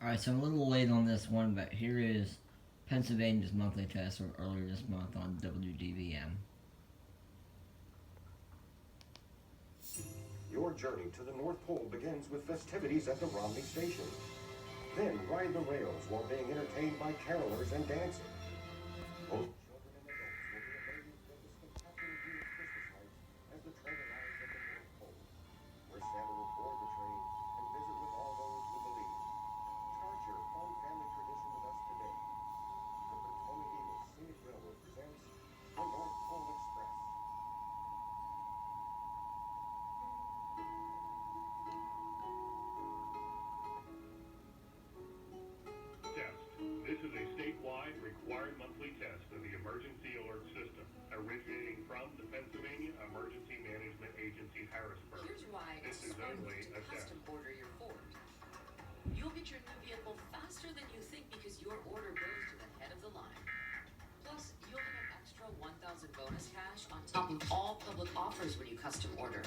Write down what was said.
Alright, so I'm a little late on this one, but here is Pennsylvania's monthly test from earlier this month on WDVM. Your journey to the North Pole begins with festivities at the Romney Station. Then ride the rails while being entertained by carolers and dancing. Both children and adults will be amazed at the spectacular view of Christmas lights as the train arrives at the North Pole, where Santa will board the train and visit with all those who believe. Start your fun family tradition with us today. The Potomac Eagle Scenic Railroad presents the North Pole Express. Test. This is a statewide required monthly test of the emergency alert system, originating from the Pennsylvania Emergency Management Agency, Harrisburg. Here's why This it's is smart only to a test. custom order your Ford. You'll get your new vehicle faster than you think because your order goes to the head of the line. Plus, you'll get an extra $1,000 bonus cash on top of all public offers when you custom order.